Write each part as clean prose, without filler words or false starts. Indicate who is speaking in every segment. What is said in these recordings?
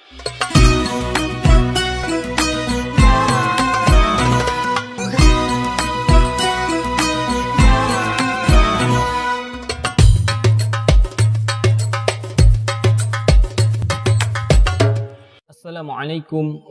Speaker 1: Assalamualaikum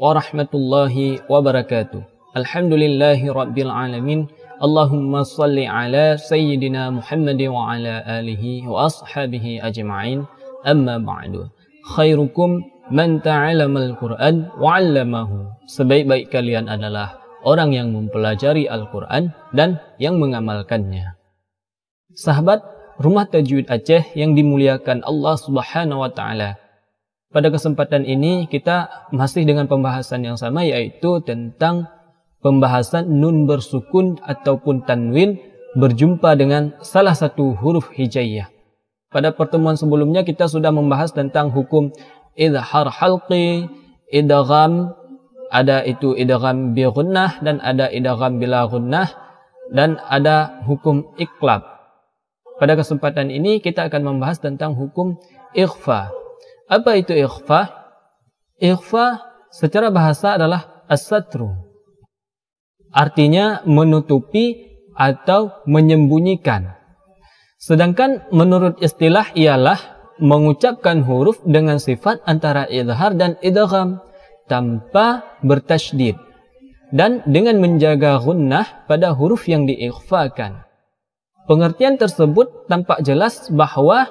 Speaker 1: warahmatullahi wabarakatuh. Alhamdulillahi rabbil alamin. Allahumma salli ala sayyidina Muhammad wa ala alihi wa ashabihi ajma'in. Amma ba'du. Khairukum man ta'allama al-Qur'an wa 'allamahu. Sebaik-baik kalian adalah orang yang mempelajari Al-Qur'an dan yang mengamalkannya. Sahabat Rumah Tajwid Aceh yang dimuliakan Allah Subhanahu wa taala. Pada kesempatan ini kita masih dengan pembahasan yang sama, yaitu tentang pembahasan nun bersukun ataupun tanwin berjumpa dengan salah satu huruf hijaiyah. Pada pertemuan sebelumnya kita sudah membahas tentang hukum idhar halqi, idgham, ada itu idgham bi gunnah dan ada idgham bila gunnah, dan ada hukum iqlab. Pada kesempatan ini kita akan membahas tentang hukum ikhfa. Apa itu ikhfa? Ikhfa secara bahasa adalah as-satru. Artinya menutupi atau menyembunyikan. Sedangkan menurut istilah ialah mengucapkan huruf dengan sifat antara idhar dan idgham tanpa bertasydid dan dengan menjaga gunnah pada huruf yang diikhfakan. Pengertian tersebut tampak jelas bahwa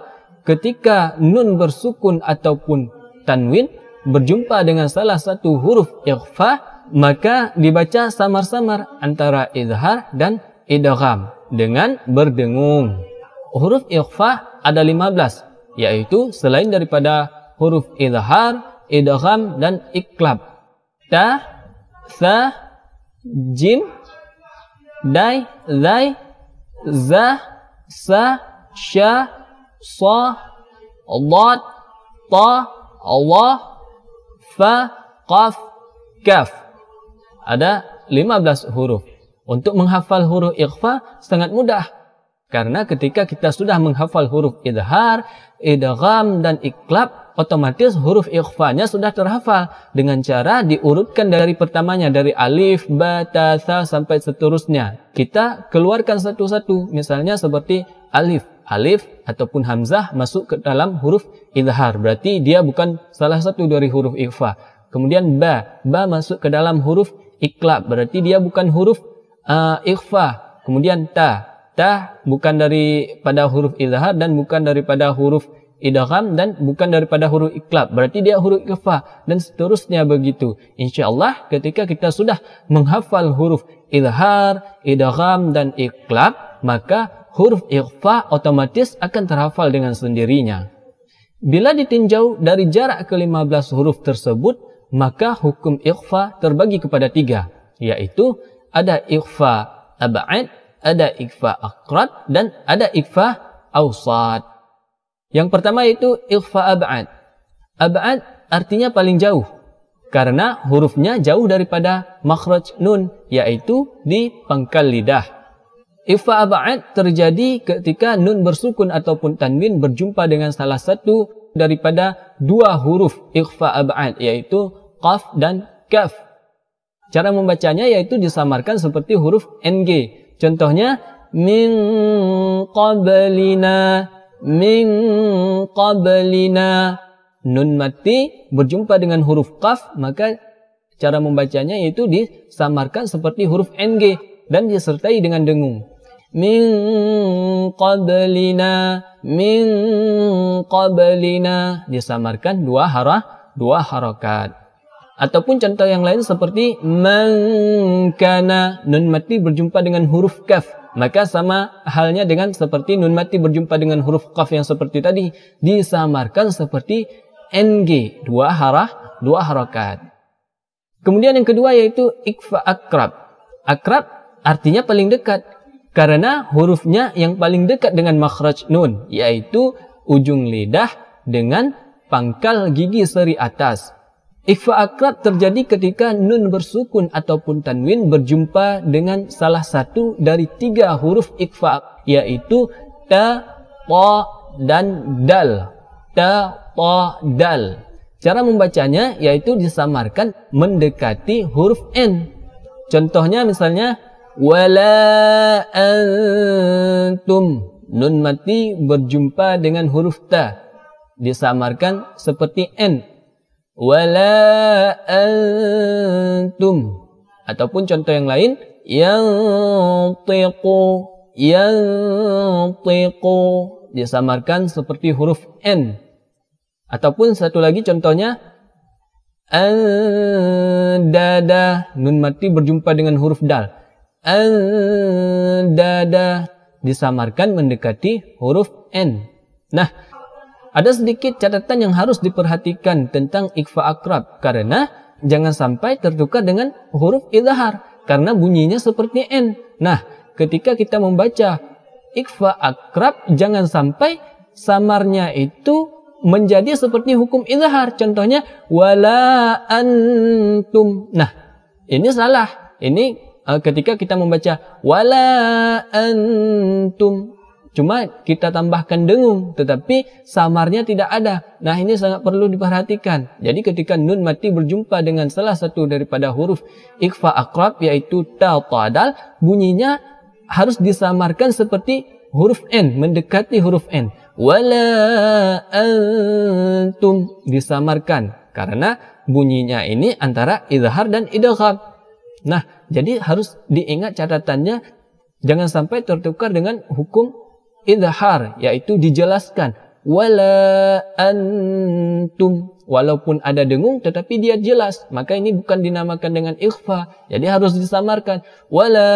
Speaker 1: ketika nun bersukun ataupun tanwin berjumpa dengan salah satu huruf ikhfa, maka dibaca samar-samar antara idhar dan idgham dengan berdengung. Huruf ikhfa ada 15, yaitu selain daripada huruf idhar, idgham dan iqlab. Ta, tha, jim, dai, zai, za, sa, sya, sa, dad, ta, Allah, fa, qaf, kaf. Ada 15 huruf. Untuk menghafal huruf ikhfa sangat mudah. Karena ketika kita sudah menghafal huruf idhar, idgham dan iqlab, otomatis huruf ikhfanya sudah terhafal dengan cara diurutkan dari pertamanya, dari alif, ba, ta, tha sampai seterusnya. Kita keluarkan satu-satu. Misalnya seperti alif. Alif ataupun hamzah masuk ke dalam huruf idhar, berarti dia bukan salah satu dari huruf ikhfa. Kemudian ba masuk ke dalam huruf iqlab, berarti dia bukan huruf ikhfa. Kemudian ta bukan daripada huruf idhar dan bukan daripada huruf idgham dan bukan daripada huruf iqlab, berarti dia huruf ikhfa, dan seterusnya begitu. Insyaallah ketika kita sudah menghafal huruf idhar, idgham dan iqlab, maka huruf ikhfa otomatis akan terhafal dengan sendirinya. Bila ditinjau dari jarak ke-15 huruf tersebut, maka hukum ikhfa terbagi kepada 3, yaitu ada ikhfa ab'ad, ada ikhfa aqrab, dan ada ikhfa awsat. Yang pertama yaitu ikhfa ab'ad. Ab'ad artinya paling jauh, karena hurufnya jauh daripada makhraj nun, yaitu di pangkal lidah. Ikhfa ab'ad terjadi ketika nun bersukun ataupun tanwin berjumpa dengan salah satu daripada dua huruf ikhfa ab'ad, yaitu qaf dan kaf. Cara membacanya yaitu disamarkan seperti huruf ng. Contohnya min qablina, min qablina. Nun mati berjumpa dengan huruf qaf, maka cara membacanya yaitu disamarkan seperti huruf ng dan disertai dengan dengung. Min qablina, min qablina, disamarkan dua harakat. Ataupun contoh yang lain seperti man kana, nun mati berjumpa dengan huruf kaf, maka sama halnya dengan seperti nun mati berjumpa dengan huruf qaf yang seperti tadi, disamarkan seperti ng, dua harakat. Kemudian yang kedua yaitu ikhfa akrab. Akrab artinya paling dekat, karena hurufnya yang paling dekat dengan makhraj nun, yaitu ujung lidah dengan pangkal gigi seri atas. Ikhfa akrab terjadi ketika nun bersukun ataupun tanwin berjumpa dengan salah satu dari 3 huruf ikhfa, yaitu ta, ta, dan dal. Ta, ta, dal. Cara membacanya yaitu disamarkan mendekati huruf N. Contohnya misalnya wala antum, nun mati berjumpa dengan huruf ta, disamarkan seperti N. Wala antum. Ataupun contoh yang lain, yantiqu, yantiqu, disamarkan seperti huruf N. Ataupun satu lagi contohnya, andada, nun mati berjumpa dengan huruf dal. Andada, disamarkan mendekati huruf N. Nah, ada sedikit catatan yang harus diperhatikan tentang ikhfa akrab, karena jangan sampai tertukar dengan huruf idhar, karena bunyinya seperti N. Nah, ketika kita membaca ikhfa akrab, jangan sampai samarnya itu menjadi seperti hukum idhar. Contohnya wala antum. Nah, ini salah. Ini ketika kita membaca wala antum, cuma kita tambahkan dengung, tetapi samarnya tidak ada. Nah, ini sangat perlu diperhatikan. Jadi ketika nun mati berjumpa dengan salah satu daripada huruf ikhfa akrab, yaitu ta, ta, dal, bunyinya harus disamarkan seperti huruf N, mendekati huruf N. Wala antum, disamarkan, karena bunyinya ini antara idhar dan idgham. Nah, jadi harus diingat catatannya, jangan sampai tertukar dengan hukum idhar, yaitu dijelaskan wala antum, walaupun ada dengung tetapi dia jelas, maka ini bukan dinamakan dengan ikhfa, jadi harus disamarkan. Wala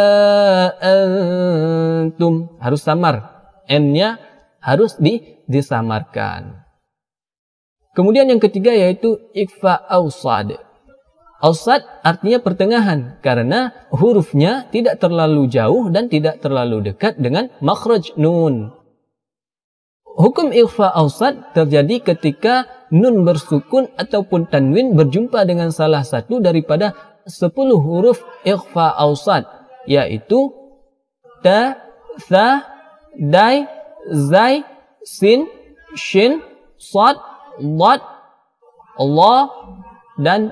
Speaker 1: antum, harus samar, N-nya harus disamarkan. Kemudian yang ketiga yaitu ikhfa awsad. Awsad artinya pertengahan, karena hurufnya tidak terlalu jauh dan tidak terlalu dekat dengan makhraj nun. Hukum ikhfa awsad terjadi ketika nun bersukun ataupun tanwin berjumpa dengan salah satu daripada 10 huruf ikhfa awsad, yaitu ta, tha, dai, zai, sin, shin, sad, dad, Allah, dan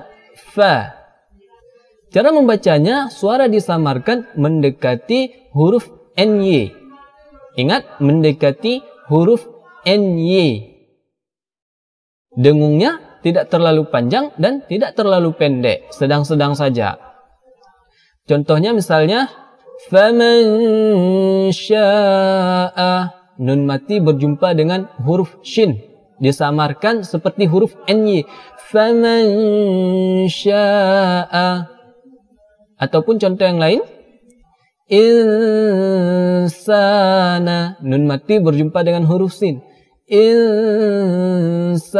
Speaker 1: fa. Cara membacanya, suara disamarkan mendekati huruf ny. Ingat, mendekati huruf ny. Dengungnya tidak terlalu panjang dan tidak terlalu pendek, sedang-sedang saja. Contohnya misalnya, faman syaa, nun mati berjumpa dengan huruf shin, disamarkan seperti huruf ny. Faman syaa. Ataupun contoh yang lain, insana, nun mati berjumpa dengan huruf sin. Insana.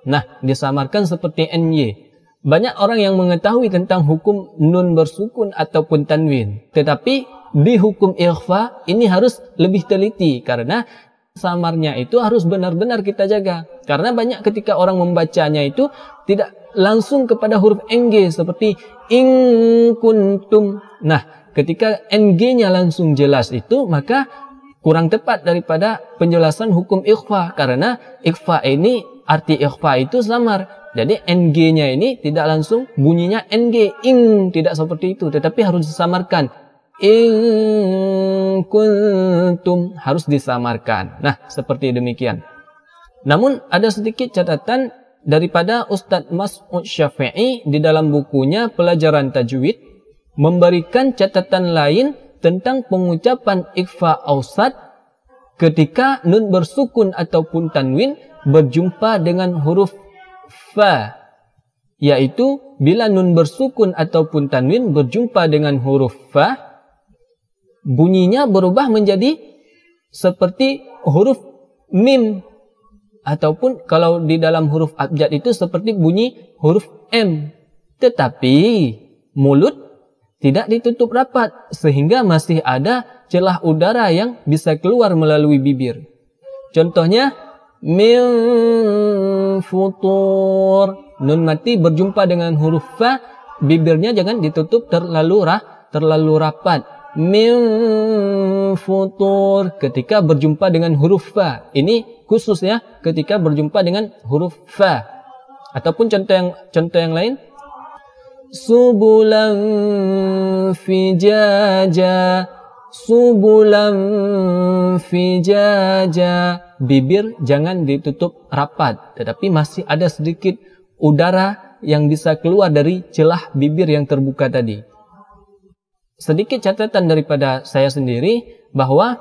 Speaker 1: Nah, disamarkan seperti ny. Banyak orang yang mengetahui tentang hukum nun bersukun ataupun tanwin, tetapi di hukum ikhfa ini harus lebih teliti, karena samarnya itu harus benar-benar kita jaga. Karena banyak ketika orang membacanya itu tidak langsung kepada huruf ng, seperti in kuntum. Nah, ketika ng-nya langsung jelas itu, maka kurang tepat daripada penjelasan hukum ikhfa, karena ikhfa ini, arti ikhfa itu samar. Jadi ng-nya ini tidak langsung bunyinya ng, ing, tidak seperti itu, tetapi harus disamarkan. In kuntum, harus disamarkan. Nah, seperti demikian. Namun ada sedikit catatan daripada Ustadz Mas'ud Syafi'i di dalam bukunya Pelajaran Tajwid, memberikan catatan lain tentang pengucapan ikhfa awsad ketika nun bersukun ataupun tanwin berjumpa dengan huruf fa, yaitu bila nun bersukun ataupun tanwin berjumpa dengan huruf fa, bunyinya berubah menjadi seperti huruf mim, ataupun kalau di dalam huruf abjad itu seperti bunyi huruf m, tetapi mulut tidak ditutup rapat, sehingga masih ada celah udara yang bisa keluar melalui bibir. Contohnya, min futur, nun mati berjumpa dengan huruf fa, bibirnya jangan ditutup terlalu rapat. min futur, ketika berjumpa dengan huruf fa. Ini khusus ya, ketika berjumpa dengan huruf fa. Ataupun contoh yang lain, subulan fijaja, subulan fijaja. Bibir jangan ditutup rapat, tetapi masih ada sedikit udara yang bisa keluar dari celah bibir yang terbuka tadi. Sedikit catatan daripada saya sendiri, bahwa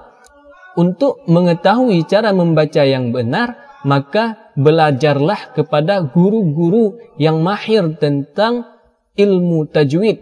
Speaker 1: untuk mengetahui cara membaca yang benar, maka belajarlah kepada guru-guru yang mahir tentang ilmu tajwid.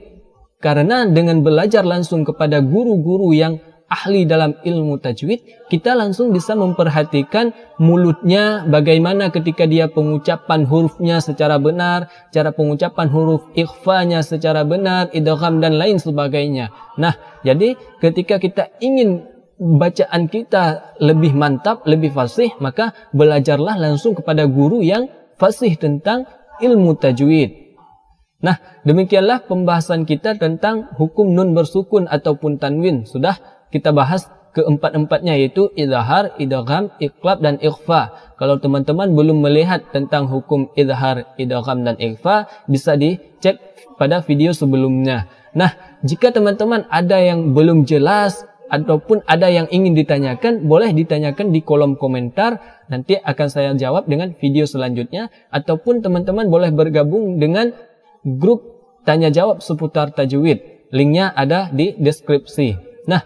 Speaker 1: Karena dengan belajar langsung kepada guru-guru yang ahli dalam ilmu tajwid, kita langsung bisa memperhatikan mulutnya bagaimana ketika dia pengucapan hurufnya secara benar, cara pengucapan huruf ikhfanya secara benar, idgham dan lain sebagainya. Nah, jadi ketika kita ingin bacaan kita lebih mantap, lebih fasih, maka belajarlah langsung kepada guru yang fasih tentang ilmu tajwid. Nah, demikianlah pembahasan kita tentang hukum nun bersukun ataupun tanwin. Sudah kita bahas keempat-empatnya, yaitu izhar, idgham, iqlab dan ikhfa. Kalau teman-teman belum melihat tentang hukum izhar, idgham dan ikhfa, bisa dicek pada video sebelumnya. Nah, jika teman-teman ada yang belum jelas ataupun ada yang ingin ditanyakan, boleh ditanyakan di kolom komentar. Nanti akan saya jawab dengan video selanjutnya. Ataupun teman-teman boleh bergabung dengan grup tanya jawab seputar tajwid. Linknya ada di deskripsi. Nah,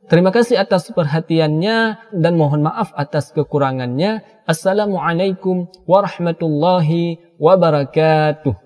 Speaker 1: terima kasih atas perhatiannya dan mohon maaf atas kekurangannya. Assalamualaikum warahmatullahi wabarakatuh.